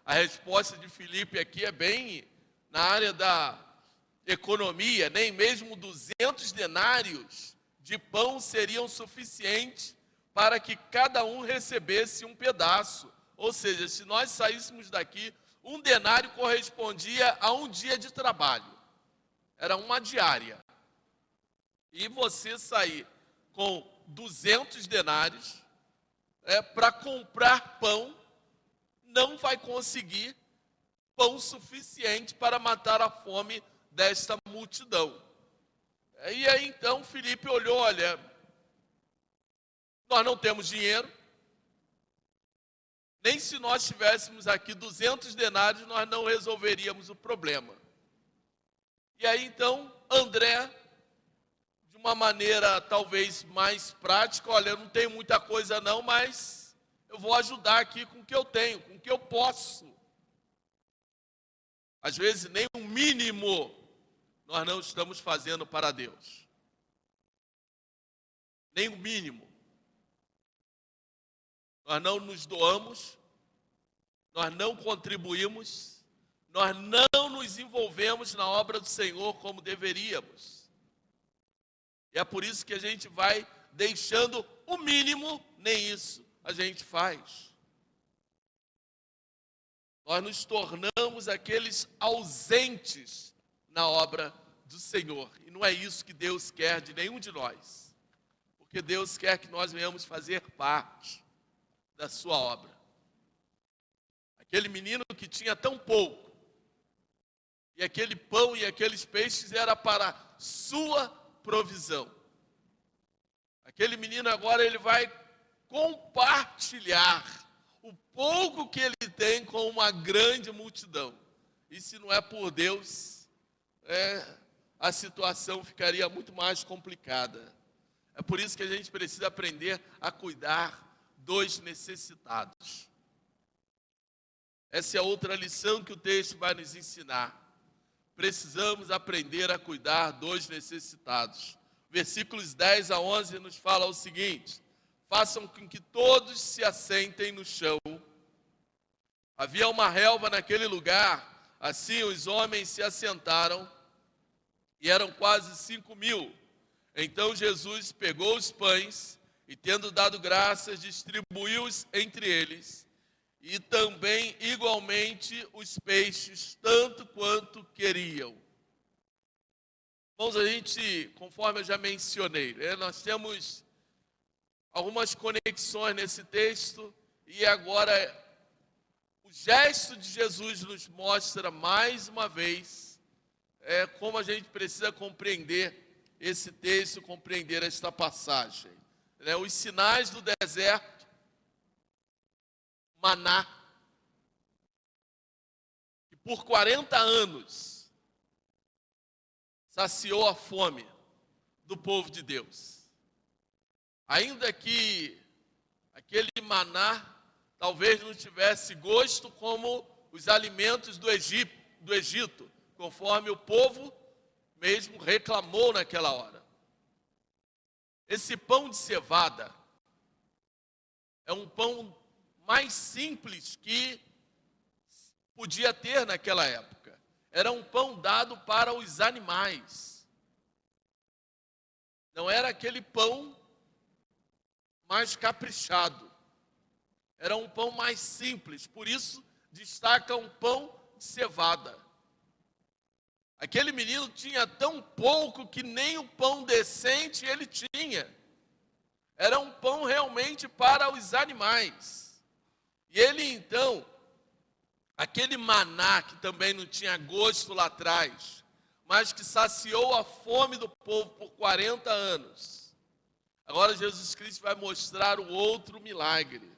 A resposta de Filipe aqui é bem na área da economia. Nem mesmo 200 denários de pão seriam suficientes para que cada um recebesse um pedaço. Ou seja, se nós saíssemos daqui, um denário correspondia a um dia de trabalho. Era uma diária. E você sair com 200 denários para comprar pão, não vai conseguir pão suficiente para matar a fome desta multidão. E aí então Filipe olhou, olha, nós não temos dinheiro, nem se nós tivéssemos aqui 200 denários, nós não resolveríamos o problema. E aí então André, de uma maneira talvez mais prática, olha, eu não tenho muita coisa não, mas eu vou ajudar aqui com o que eu tenho, com o que eu posso. Às vezes nem o mínimo nós não estamos fazendo para Deus. Nem o mínimo. Nós não nos doamos, nós não contribuímos, nós não nos envolvemos na obra do Senhor como deveríamos. E é por isso que a gente vai deixando o mínimo, nem isso a gente faz. Nós nos tornamos aqueles ausentes na obra do Senhor. E não é isso que Deus quer de nenhum de nós. Porque Deus quer que nós venhamos fazer parte da sua obra. Aquele menino que tinha tão pouco, e aquele pão e aqueles peixes era para sua provisão. Aquele menino agora ele vai compartilhar o pouco que ele tem com uma grande multidão. E se não é por Deus, a situação ficaria muito mais complicada. É por isso que a gente precisa aprender a cuidar dos necessitados. Essa é outra lição que o texto vai nos ensinar. Precisamos aprender a cuidar dos necessitados. Versículos 10 a 11 nos fala o seguinte: façam com que todos se assentem no chão. Havia uma relva naquele lugar, assim os homens se assentaram, e eram quase 5.000. Então Jesus pegou os pães, e tendo dado graças, distribuiu-os entre eles, e também igualmente os peixes, tanto quanto queriam. Irmãos, a gente, conforme eu já mencionei, nós temos algumas conexões nesse texto, e agora o gesto de Jesus nos mostra mais uma vez como a gente precisa compreender esse texto, compreender esta passagem. Os sinais do deserto, maná, que por 40 anos saciou a fome do povo de Deus. Ainda que aquele maná talvez não tivesse gosto como os alimentos do Egito, conforme o povo mesmo reclamou naquela hora. Esse pão de cevada é um pão mais simples que podia ter naquela época. Era um pão dado para os animais. Não era aquele pão mais caprichado. Era um pão mais simples. Por isso, destaca um pão de cevada. Aquele menino tinha tão pouco que nem o pão decente ele tinha. Era um pão realmente para os animais. E ele então, aquele maná que também não tinha gosto lá atrás, mas que saciou a fome do povo por 40 anos. Agora Jesus Cristo vai mostrar o outro milagre.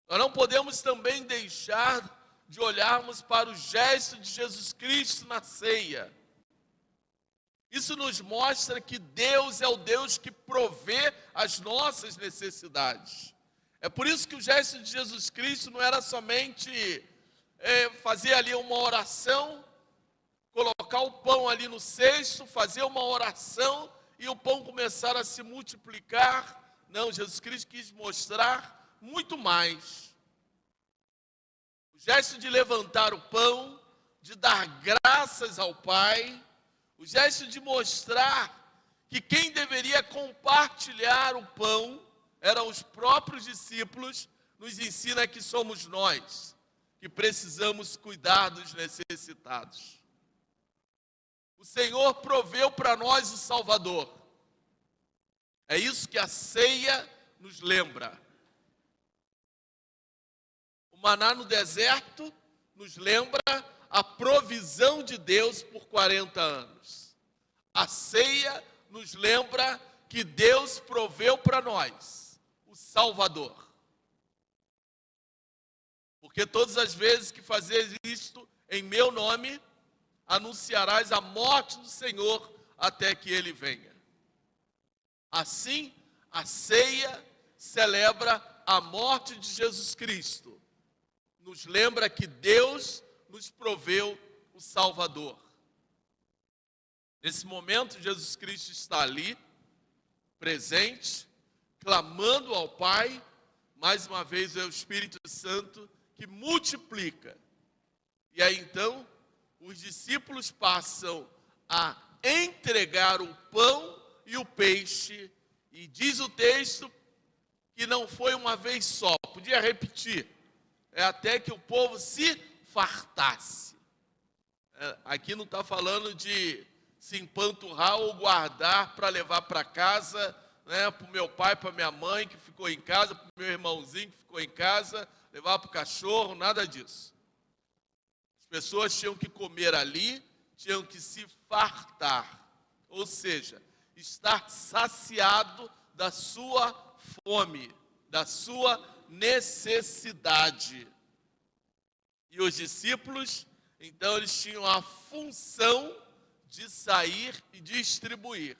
Nós não podemos também deixar de olharmos para o gesto de Jesus Cristo na ceia. Isso nos mostra que Deus é o Deus que provê as nossas necessidades. É por isso que o gesto de Jesus Cristo não era somente fazer ali uma oração, colocar o pão ali no cesto, fazer uma oração e o pão começar a se multiplicar. Não, Jesus Cristo quis mostrar muito mais. O gesto de levantar o pão, de dar graças ao Pai, o gesto de mostrar que quem deveria compartilhar o pão eram os próprios discípulos, nos ensina que somos nós, que precisamos cuidar dos necessitados. O Senhor proveu para nós o Salvador. É isso que a ceia nos lembra. O maná no deserto nos lembra a provisão de Deus por 40 anos. A ceia nos lembra que Deus proveu para nós o Salvador. Porque todas as vezes que fazeres isto em meu nome, anunciarás a morte do Senhor até que ele venha. Assim, a ceia celebra a morte de Jesus Cristo. Nos lembra que Deus nos proveu o Salvador. Nesse momento, Jesus Cristo está ali, presente, clamando ao Pai. Mais uma vez é o Espírito Santo que multiplica. E aí então, os discípulos passam a entregar o pão e o peixe. E diz o texto que não foi uma vez só, podia repetir, até que o povo se fartasse. Aqui não está falando de se empanturrar ou guardar para levar para casa, para o meu pai, para minha mãe que ficou em casa, para o meu irmãozinho que ficou em casa, levar para o cachorro, nada disso. As pessoas tinham que comer ali, tinham que se fartar, ou seja, estar saciado da sua fome, da sua necessidade. E os discípulos, então, eles tinham a função de sair e distribuir.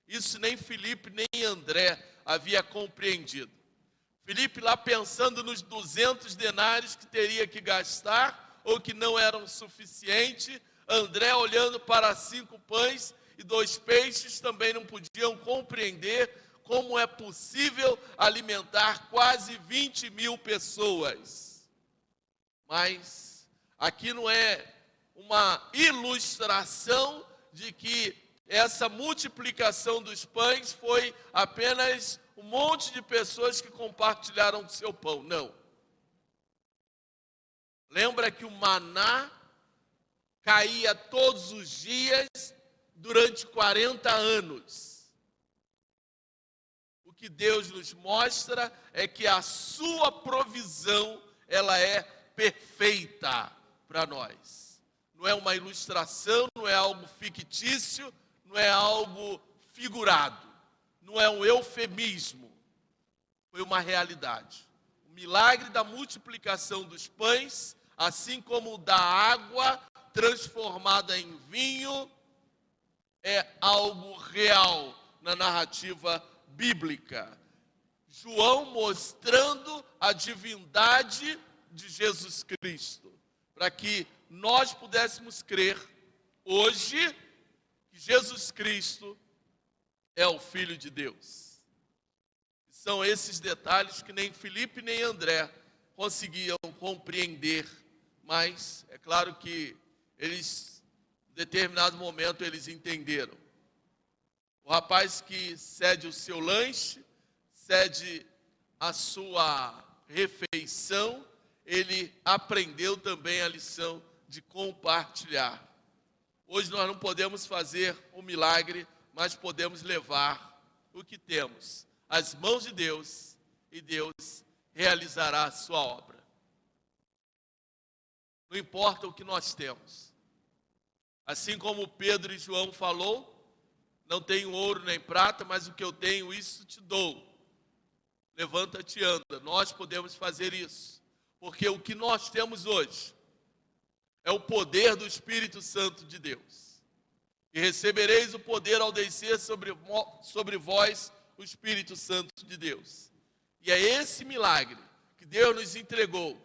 Isso nem Filipe nem André havia compreendido. Filipe lá pensando nos 200 denários que teria que gastar ou que não eram suficientes. André olhando para 5 pães e 2 peixes também não podiam compreender como é possível alimentar quase 20.000 pessoas. Mas aqui não é uma ilustração de que essa multiplicação dos pães foi apenas um monte de pessoas que compartilharam do seu pão. Não. Lembra que o maná caía todos os dias durante 40 anos. O que Deus nos mostra é que a sua provisão, ela é perfeita para nós. Não é uma ilustração, não é algo fictício, não é algo figurado, não é um eufemismo. Foi uma realidade. O milagre da multiplicação dos pães, assim como o da água transformada em vinho, é algo real na narrativa bíblica. João mostrando a divindade de Jesus Cristo, para que nós pudéssemos crer hoje que Jesus Cristo é o Filho de Deus. São esses detalhes que nem Filipe nem André conseguiam compreender, mas é claro que eles, em determinado momento, eles entenderam. O rapaz que cede o seu lanche, cede a sua refeição, ele aprendeu também a lição de compartilhar. Hoje nós não podemos fazer um milagre, mas podemos levar o que temos às mãos de Deus, e Deus realizará a sua obra. Não importa o que nós temos. Assim como Pedro e João falou, não tenho ouro nem prata, mas o que eu tenho, isso te dou. Levanta-te e anda. Nós podemos fazer isso, porque o que nós temos hoje é o poder do Espírito Santo de Deus. E recebereis o poder ao descer sobre vós o Espírito Santo de Deus. E é esse milagre que Deus nos entregou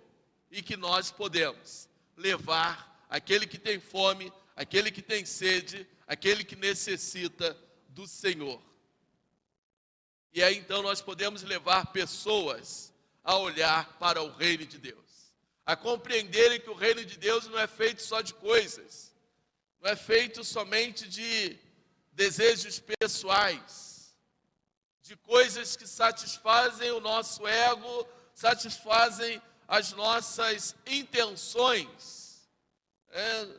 e que nós podemos levar aquele que tem fome, aquele que tem sede, aquele que necessita do Senhor. E aí então nós podemos levar pessoas a olhar para o reino de Deus, a compreenderem que o reino de Deus não é feito só de coisas, não é feito somente de desejos pessoais, de coisas que satisfazem o nosso ego, satisfazem as nossas intenções.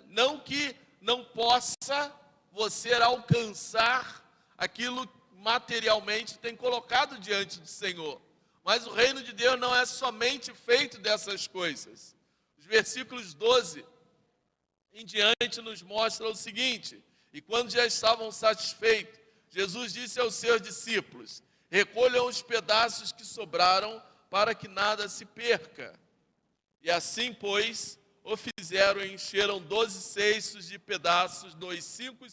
Não que não possa você alcançar aquilo materialmente que tem colocado diante do Senhor. Mas o reino de Deus não é somente feito dessas coisas. versículos 12 em diante nos mostram o seguinte: e quando já estavam satisfeitos, Jesus disse aos seus discípulos: recolham os pedaços que sobraram, para que nada se perca. E assim, pois, o fizeram e encheram 12 cestos de pedaços dos 5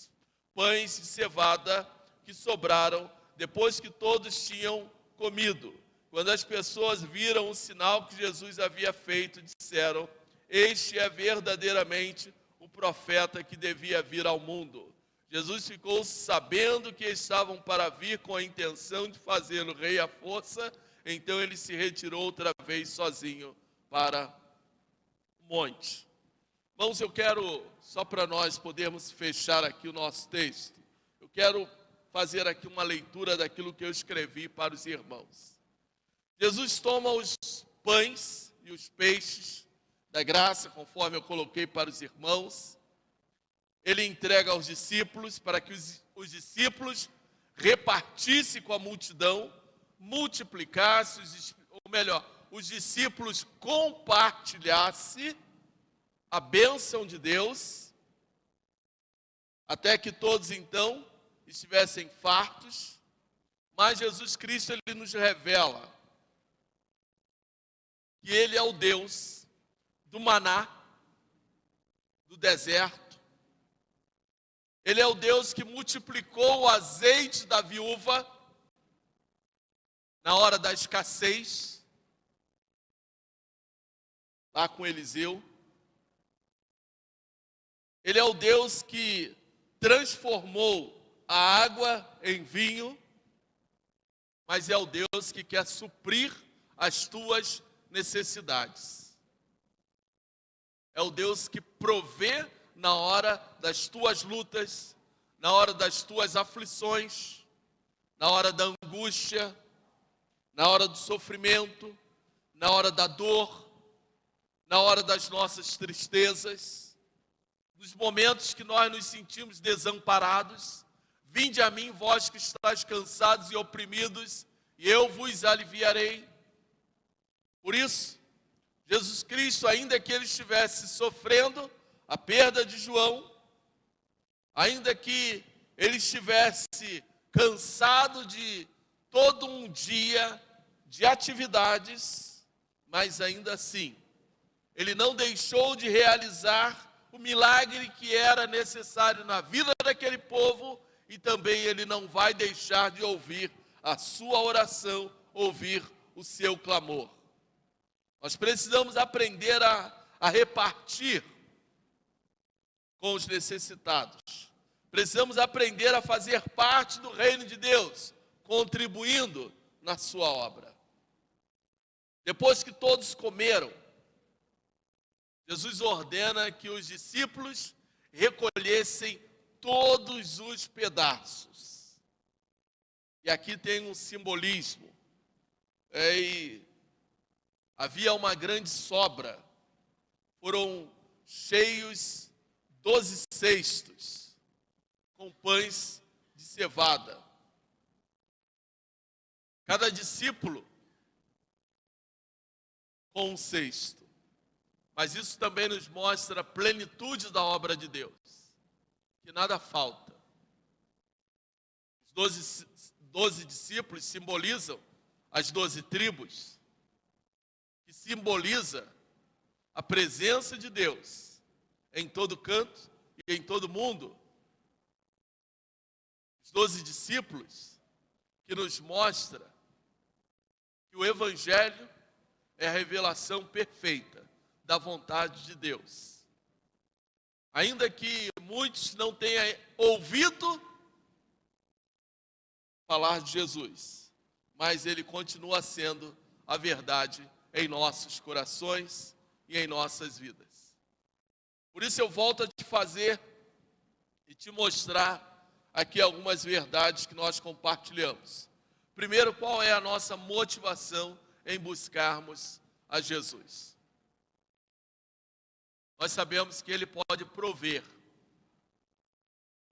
pães de cevada que sobraram, depois que todos tinham comido. Quando as pessoas viram o sinal que Jesus havia feito, disseram: este é verdadeiramente o profeta que devia vir ao mundo. Jesus ficou sabendo que estavam para vir com a intenção de fazê-lo rei à força, então ele se retirou outra vez sozinho para o monte. Irmãos, eu quero, só para nós podermos fechar aqui o nosso texto, eu quero fazer aqui uma leitura daquilo que eu escrevi para os irmãos. Jesus toma os pães e os peixes da graça, conforme eu coloquei para os irmãos. Ele entrega aos discípulos para que os discípulos repartissem com a multidão, multiplicassem, ou melhor, os discípulos compartilhassem a bênção de Deus, até que todos então estivessem fartos. Mas Jesus Cristo, ele nos revela que ele é o Deus do maná, do deserto. Ele é o Deus que multiplicou o azeite da viúva na hora da escassez, lá com Eliseu. Ele é o Deus que transformou a água em vinho, mas é o Deus que quer suprir as tuas necessidades. É o Deus que provê na hora das tuas lutas, na hora das tuas aflições, na hora da angústia, na hora do sofrimento, na hora da dor, na hora das nossas tristezas, nos momentos que nós nos sentimos desamparados. Vinde a mim, vós que estáis cansados e oprimidos, e eu vos aliviarei. Por isso, Jesus Cristo, ainda que ele estivesse sofrendo a perda de João, ainda que ele estivesse cansado de todo um dia de atividades, mas ainda assim, ele não deixou de realizar o milagre que era necessário na vida daquele povo, e também ele não vai deixar de ouvir a sua oração, ouvir o seu clamor. Nós precisamos aprender a repartir com os necessitados. Precisamos aprender a fazer parte do reino de Deus, contribuindo na sua obra. Depois que todos comeram, Jesus ordena que os discípulos recolhessem todos os pedaços. E aqui tem um simbolismo. Havia uma grande sobra. Foram cheios 12 cestos com pães de cevada. Cada discípulo com um cesto. Mas isso também nos mostra a plenitude da obra de Deus, que nada falta. Os 12 discípulos simbolizam as 12 tribos, que simboliza a presença de Deus em todo canto e em todo mundo. Os 12 discípulos que nos mostra que o Evangelho é a revelação perfeita da vontade de Deus. Ainda que muitos não tenham ouvido falar de Jesus, mas ele continua sendo a verdade em nossos corações e em nossas vidas. Por isso eu volto a te fazer e te mostrar aqui algumas verdades que nós compartilhamos. Primeiro, qual é a nossa motivação em buscarmos a Jesus? Nós sabemos que ele pode prover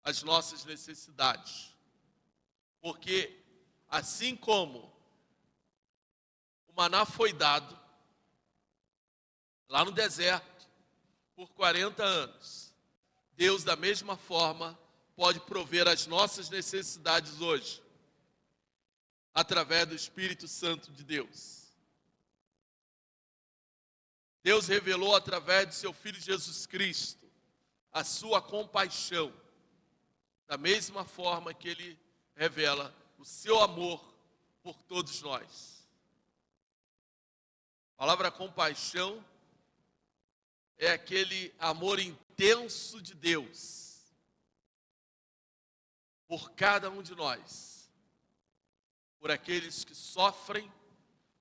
as nossas necessidades, porque assim como o maná foi dado lá no deserto, por 40 anos. Deus, da mesma forma, pode prover as nossas necessidades hoje, através do Espírito Santo de Deus. Deus revelou através de seu Filho Jesus Cristo a sua compaixão, da mesma forma que Ele revela o seu amor por todos nós. A palavra compaixão é aquele amor intenso de Deus por cada um de nós, por aqueles que sofrem,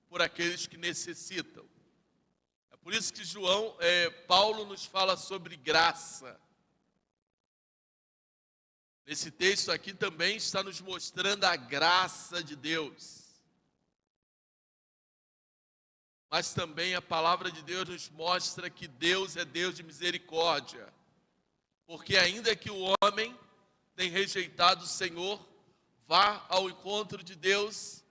por aqueles que necessitam. É por isso que Paulo nos fala sobre graça. Nesse texto aqui também está nos mostrando a graça de Deus. Mas também a palavra de Deus nos mostra que Deus é Deus de misericórdia. Porque ainda que o homem tenha rejeitado o Senhor, vá ao encontro de Deus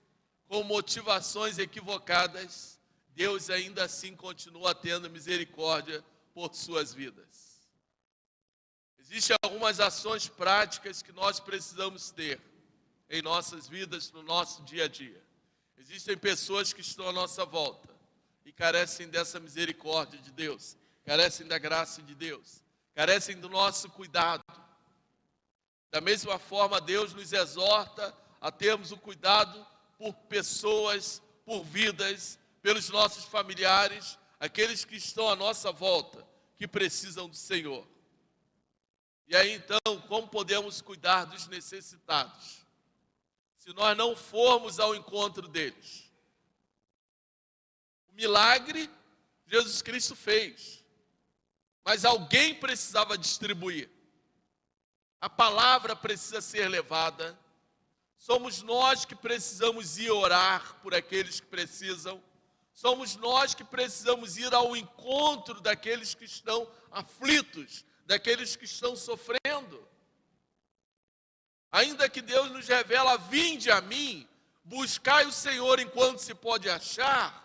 com motivações equivocadas, Deus ainda assim continua tendo misericórdia por suas vidas. Existem algumas ações práticas que nós precisamos ter em nossas vidas, no nosso dia a dia. Existem pessoas que estão à nossa volta e carecem dessa misericórdia de Deus, carecem da graça de Deus, carecem do nosso cuidado. Da mesma forma, Deus nos exorta a termos o cuidado por pessoas, por vidas, pelos nossos familiares, aqueles que estão à nossa volta, que precisam do Senhor. E aí então, como podemos cuidar dos necessitados, se nós não formos ao encontro deles? O milagre Jesus Cristo fez, mas alguém precisava distribuir. A palavra precisa ser levada. Somos nós que precisamos ir orar por aqueles que precisam. Somos nós que precisamos ir ao encontro daqueles que estão aflitos, daqueles que estão sofrendo. Ainda que Deus nos revela, vinde a mim, buscai o Senhor enquanto se pode achar,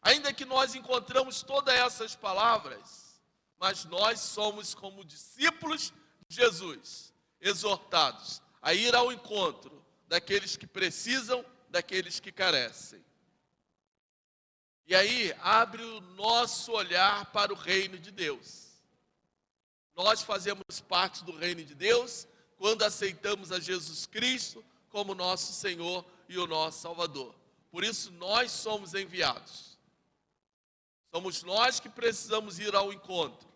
ainda que nós encontramos todas essas palavras, mas nós somos como discípulos de Jesus, exortados a ir ao encontro daqueles que precisam, daqueles que carecem. E aí abre o nosso olhar para o reino de Deus. Nós fazemos parte do reino de Deus quando aceitamos a Jesus Cristo como nosso Senhor e o nosso Salvador. Por isso nós somos enviados. Somos nós que precisamos ir ao encontro.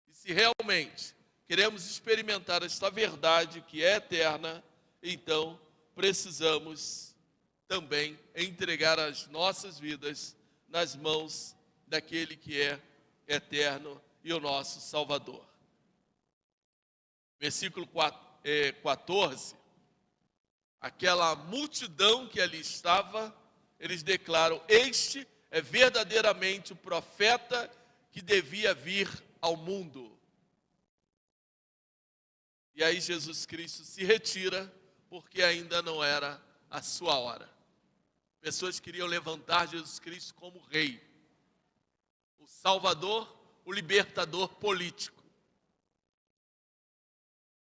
E se realmente queremos experimentar esta verdade que é eterna, então precisamos também entregar as nossas vidas nas mãos daquele que é eterno e o nosso Salvador. Versículo 14, aquela multidão que ali estava, eles declaram: este é verdadeiramente o profeta que devia vir ao mundo. E aí Jesus Cristo se retira, porque ainda não era a sua hora. Pessoas queriam levantar Jesus Cristo como rei, o Salvador, o libertador político.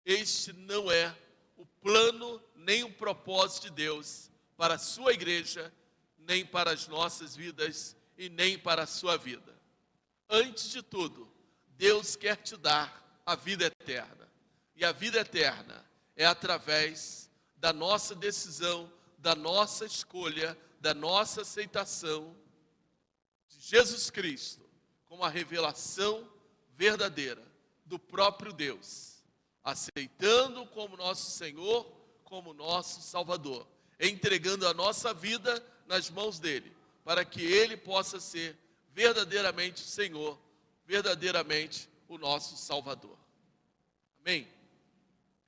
Este não é o plano nem o propósito de Deus para a sua igreja, nem para as nossas vidas e nem para a sua vida. Antes de tudo, Deus quer te dar a vida eterna. E a vida eterna é através da nossa decisão, da nossa escolha, da nossa aceitação de Jesus Cristo como a revelação verdadeira do próprio Deus, aceitando como nosso Senhor, como nosso Salvador, entregando a nossa vida nas mãos dele, para que ele possa ser verdadeiramente o Senhor, verdadeiramente o nosso Salvador. Amém?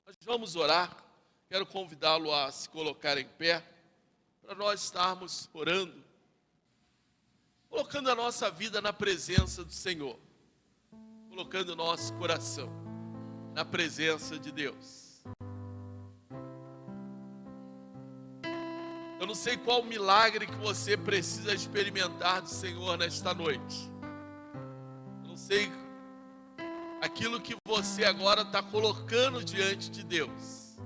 Nós vamos orar. Quero convidá-lo a se colocar em pé, para nós estarmos orando, colocando a nossa vida na presença do Senhor, colocando o nosso coração na presença de Deus. Eu não sei qual milagre que você precisa experimentar do Senhor nesta noite. Eu não sei aquilo que você agora está colocando diante de Deus,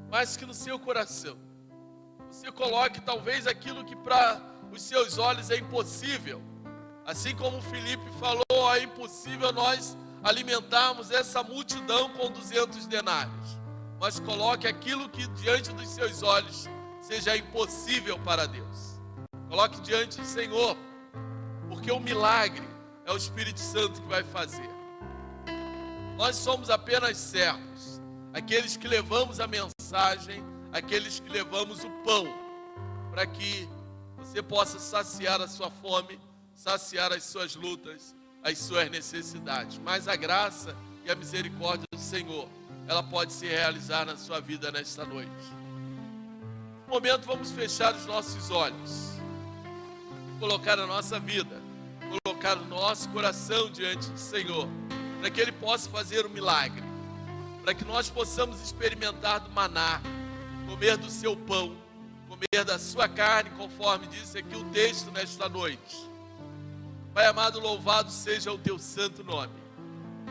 mas que no seu coração você coloque talvez aquilo que para os seus olhos é impossível. Assim como Filipe falou, é impossível nós alimentarmos essa multidão com 200 denários. Mas coloque aquilo que diante dos seus olhos seja impossível para Deus. Coloque diante do Senhor, porque o milagre é o Espírito Santo que vai fazer. Nós somos apenas servos, aqueles que levamos a mensagem, aqueles que levamos o pão, para que você possa saciar a sua fome, saciar as suas lutas, as suas necessidades. Mas a graça e a misericórdia do Senhor, ela pode se realizar na sua vida nesta noite. No momento, vamos fechar os nossos olhos, colocar a nossa vida, colocar o nosso coração diante do Senhor, para que Ele possa fazer um milagre, para que nós possamos experimentar do maná, comer do seu pão, comer da sua carne, conforme disse aqui o texto nesta noite. Pai amado, louvado seja o teu santo nome.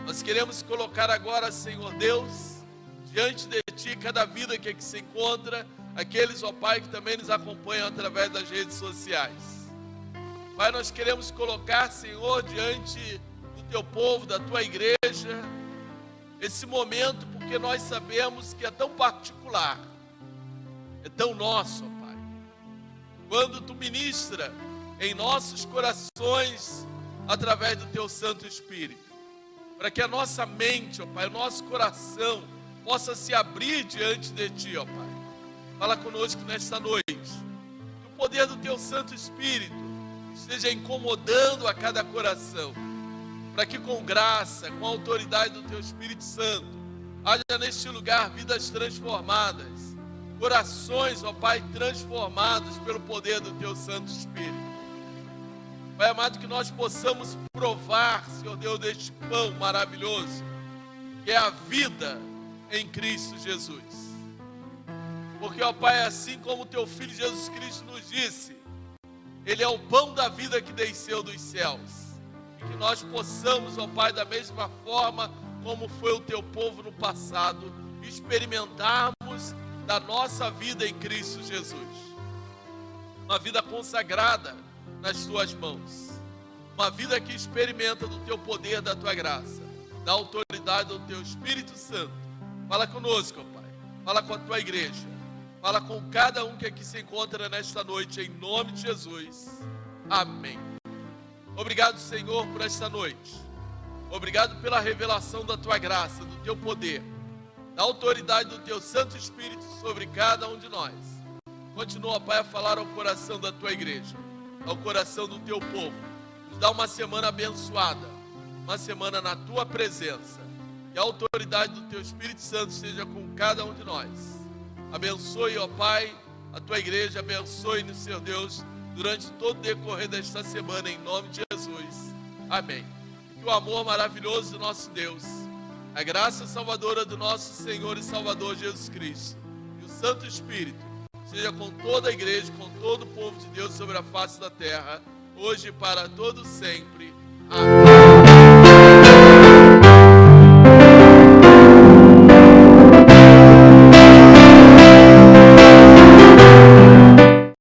Nós queremos colocar agora, Senhor Deus, diante de ti cada vida que aqui se encontra, aqueles, ó Pai, que também nos acompanham através das redes sociais. Pai, nós queremos colocar, Senhor, diante do teu povo, da tua igreja, esse momento, porque nós sabemos que é tão particular, é tão nosso, ó Pai. Quando tu ministra em nossos corações, através do teu Santo Espírito, para que a nossa mente, ó Pai, o nosso coração possa se abrir diante de ti, ó Pai. Fala conosco nesta noite, que o poder do teu Santo Espírito esteja incomodando a cada coração, para que com graça, com a autoridade do teu Espírito Santo, haja neste lugar vidas transformadas, corações, ó Pai, transformados pelo poder do teu Santo Espírito. Pai amado, que nós possamos provar, Senhor Deus, deste pão maravilhoso, que é a vida em Cristo Jesus. Porque, ó Pai, assim como o teu Filho Jesus Cristo nos disse, Ele é o pão da vida que desceu dos céus. E que nós possamos, ó Pai, da mesma forma como foi o teu povo no passado, experimentarmos da nossa vida em Cristo Jesus. Uma vida consagrada nas tuas mãos. Uma vida que experimenta do teu poder, da tua graça, da autoridade do teu Espírito Santo. Fala conosco, ó Pai. Fala com a tua igreja. Fala com cada um que aqui se encontra nesta noite, em nome de Jesus. Amém. Obrigado, Senhor, por esta noite. Obrigado pela revelação da tua graça, do teu poder, da autoridade do teu Santo Espírito sobre cada um de nós. Continua, Pai, a falar ao coração da tua igreja, ao coração do teu povo. Nos dá uma semana abençoada, uma semana na tua presença. Que a autoridade do teu Espírito Santo esteja com cada um de nós. Abençoe, ó Pai, a tua igreja, abençoe-nos, Senhor Deus, durante todo o decorrer desta semana, em nome de Jesus. Amém. Que o amor maravilhoso do nosso Deus, a graça salvadora do nosso Senhor e Salvador Jesus Cristo, e o Santo Espírito, seja com toda a igreja, com todo o povo de Deus sobre a face da terra, hoje e para todo sempre. Amém.